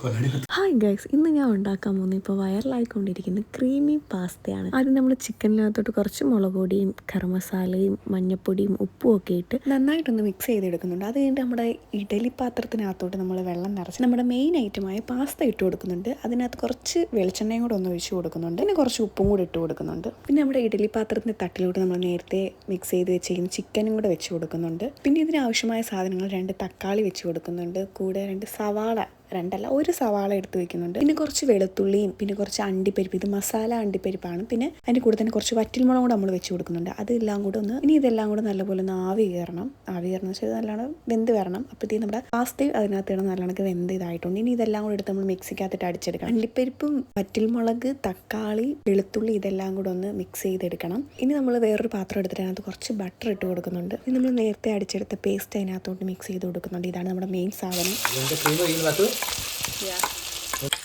Hi guys, ഇന്ന് ഞാൻ ഉണ്ടാക്കാൻ പോകുന്നത് ഇപ്പോൾ വൈറലായിക്കൊണ്ടിരിക്കുന്ന ക്രീമി പാസ്തയാണ്. ആദ്യം നമ്മൾ ചിക്കനിനകത്തോട്ട് കുറച്ച് മുളക് പൊടിയും ഗരം മസാലയും മഞ്ഞപ്പൊടിയും ഉപ്പും ഒക്കെ ഇട്ട് നന്നായിട്ടൊന്ന് മിക്സ് ചെയ്തെടുക്കുന്നുണ്ട്. അത് കഴിഞ്ഞിട്ട് നമ്മുടെ ഇഡലി പാത്രത്തിനകത്തോട്ട് നമ്മൾ വെള്ളം നിറച്ച് നമ്മുടെ മെയിൻ ഐറ്റമായ പാസ്ത ഇട്ട് കൊടുക്കുന്നുണ്ട്. അതിനകത്ത് കുറച്ച് വെളിച്ചെണ്ണയും കൂടെ ഒന്ന് ഒഴിച്ച് കൊടുക്കുന്നുണ്ട്. പിന്നെ കുറച്ച് ഉപ്പും കൂടെ ഇട്ട് കൊടുക്കുന്നുണ്ട്. പിന്നെ നമ്മുടെ ഇഡലി പാത്രത്തിൻ്റെ തട്ടിലോട്ട് നമ്മൾ നേരത്തെ മിക്സ് ചെയ്ത് വെച്ചിരിക്കുന്ന ചിക്കനും കൂടെ വെച്ച് കൊടുക്കുന്നുണ്ട്. പിന്നെ ഇതിനാവശ്യമായ സാധനങ്ങൾ 2 തക്കാളി വെച്ച് കൊടുക്കുന്നുണ്ട്. കൂടെ 2 സവാള, 2 അല്ല 1 സവാള എടുത്ത് വെക്കുന്നുണ്ട്. പിന്നെ കുറച്ച് വെളുത്തുള്ളിയും പിന്നെ കുറച്ച് അണ്ടിപ്പരിപ്പ്, ഇത് മസാല അണ്ടിപ്പരിപ്പാണ്. പിന്നെ അതിൻ്റെ കൂടെ തന്നെ കുറച്ച് വറ്റൽമുളകും കൂടെ നമ്മൾ വെച്ച് കൊടുക്കുന്നുണ്ട്. അതെല്ലാം കൂടെ ഒന്ന് ഇതെല്ലാം കൂടെ നല്ലപോലെ ഒന്ന് ആവി കയറണം വെച്ചാൽ നല്ലോണം വെന്ത് വരണം. അപ്പോഴത്തേക്കും നമ്മുടെ പാസ്തയും അതിനകത്ത് നല്ലോണം വെന്ത് ഇതായിട്ടുണ്ട്. ഇനി ഇതെല്ലാം കൂടെ എടുത്ത് നമ്മൾ മിക്സിക്കകത്തിട്ട് അടിച്ചെടുക്കണം. അണ്ടിപ്പരിപ്പും വറ്റൽമുളക്, തക്കാളി, വെളുത്തുള്ളി ഇതെല്ലാം കൂടെ ഒന്ന് മിക്സ് ചെയ്തെടുക്കണം. ഇനി നമ്മൾ വേറൊരു പാത്രം എടുത്തിട്ട് അതിനകത്ത് കുറച്ച് ബട്ടർ ഇട്ട് കൊടുക്കുന്നുണ്ട്. ഇനി നമ്മൾ നേരത്തെ അടിച്ചെടുത്ത പേസ്റ്റ് അതിനകത്തോട്ട് മിക്സ് ചെയ്ത് കൊടുക്കുന്നുണ്ട്. ഇതാണ് നമ്മുടെ മെയിൻ സാധനം.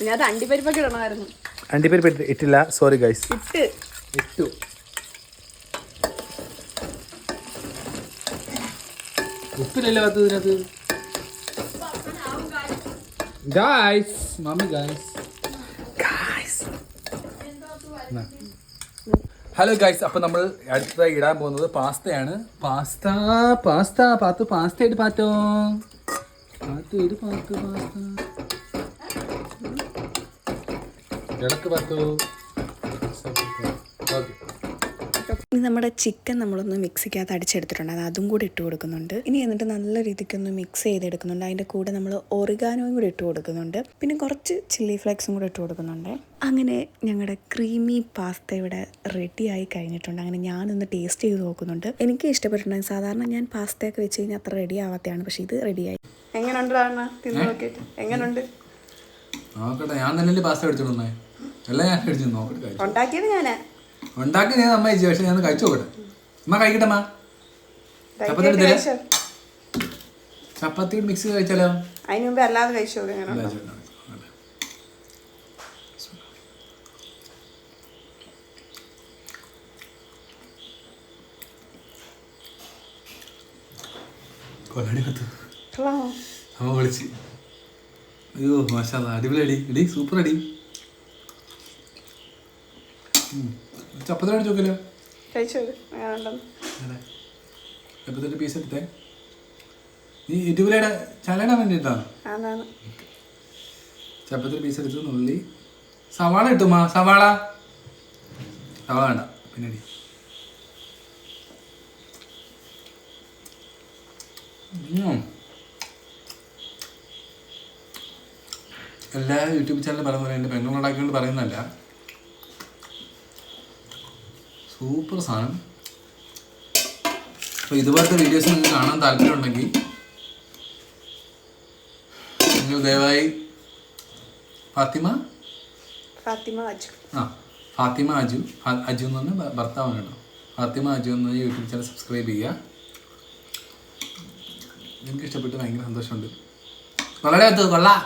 ഞാൻ അണ്ടിപ്പരിപ്പൊക്കെ ഇടണമായിരുന്നു. അണ്ടിപ്പരിപ്പ് ഇട്ടില്ല, സോറി ഗൈസ്. ഇട്ടു. ഉപ്പിലല്ലേ ഇതിനകത്ത് guys. Mummy guys. Hello guys, അപ്പൊ നമ്മൾ അടുത്തതായി ഇടാൻ പോകുന്നത് പാസ്തയാണ്. പാസ്ത ആയിട്ട് പാത്തോ ഇത് പാസ്ത ഇടക്ക് പാത്തോ. ഓക്കെ, ഇനി നമ്മുടെ ചിക്കൻ നമ്മളൊന്ന് മിക്സിക്കകത്ത് അടിച്ചെടുത്തിട്ടുണ്ട്. അത് അതും കൂടി ഇട്ട് കൊടുക്കുന്നുണ്ട്. ഇനി എന്നിട്ട് നല്ല രീതിക്കൊന്ന് മിക്സ് ചെയ്തെടുക്കുന്നുണ്ട്. അതിൻ്റെ കൂടെ നമ്മൾ ഒറിഗാനോയും കൂടി ഇട്ട് കൊടുക്കുന്നുണ്ട്. പിന്നെ കുറച്ച് ചില്ലി ഫ്ലേക്സും കൂടി ഇട്ട് കൊടുക്കുന്നുണ്ട്. അങ്ങനെ ഞങ്ങളുടെ ക്രീമി പാസ്ത ഇവിടെ റെഡിയായി കഴിഞ്ഞിട്ടുണ്ട്. അങ്ങനെ ഞാനൊന്ന് ടേസ്റ്റ് ചെയ്ത് നോക്കുന്നുണ്ട്. എനിക്ക് ഇഷ്ടപ്പെട്ടിട്ടുണ്ട്. സാധാരണ ഞാൻ പാസ്തയൊക്കെ വെച്ച് കഴിഞ്ഞാൽ അത്ര റെഡി ആവാത്തതാണ്, പക്ഷേ ഇത് റെഡിയായി. എങ്ങനെയുണ്ട് നോക്കിയിട്ട്? എങ്ങനെയുണ്ട് നോക്കട്ടെ. ഞാൻ തന്നെ പാസ്ത എടുത്തിട്ടുണ്ടേ. എല്ലാം ഞാൻ കഴിച്ചു നോക്കട്ടെ. ഉണ്ടാക്കിയത് ഞാനാ ഉണ്ടാക്കി ഞാൻ അമ്മ കഴിച്ചു, പക്ഷെ ഞാൻ കഴിച്ചു നോക്കട്ടെ. അമ്മ കഴിക്കട്ടെ. അമ്മ ചപ്പാത്തി എടുത്തില്ല? ചപ്പാത്തി മിക്സ് കഴിച്ചാലോ? അതിന് മുമ്പ് അല്ലാതെ കഴിച്ചു. അമ്മ വിളിച്ച്. അയ്യോ മാഷാ അല്ലാ, അടിപൊളി അടി. എടി സൂപ്പർ അടി. ചപ്പത്തി അടിച്ചു നോക്കല്ലോ. ചപ്പത്തിന്റെ പീസ് എടുത്തേ. നീ യൂട്യൂബിലൂടെ ചാനലിടാൻ വേണ്ടിയിട്ടാണ്. ചപ്പത്തിന്റെ പീസ് എടുത്ത് നുള്ളി സവാള ഇട്ടുമാ. സവാള വേണ്ട, പിന്നെ എല്ലാ യൂട്യൂബ് ചാനലും പറയുന്ന പോലെ എൻ്റെ പെണ്ണുണ്ടാക്കിക്കൊണ്ട് പറയുന്നതല്ല. സൂപ്പർ സാധനം. അപ്പോൾ ഇതുപോലത്തെ വീഡിയോസ് നിങ്ങൾക്ക് കാണാൻ താല്പര്യമുണ്ടെങ്കിൽ നിങ്ങൾ ദയവായി ഫാത്തിമ അജു എന്ന് പറഞ്ഞ ഭർത്താവാണ് കേട്ടോ. ഫാത്തിമ അജു എന്ന യൂട്യൂബ് ചാനൽ സബ്സ്ക്രൈബ് ചെയ്യുക. എനിക്ക് ഇഷ്ടപ്പെട്ട് ഭയങ്കര സന്തോഷമുണ്ട്. വളരെ കൊള്ളാം.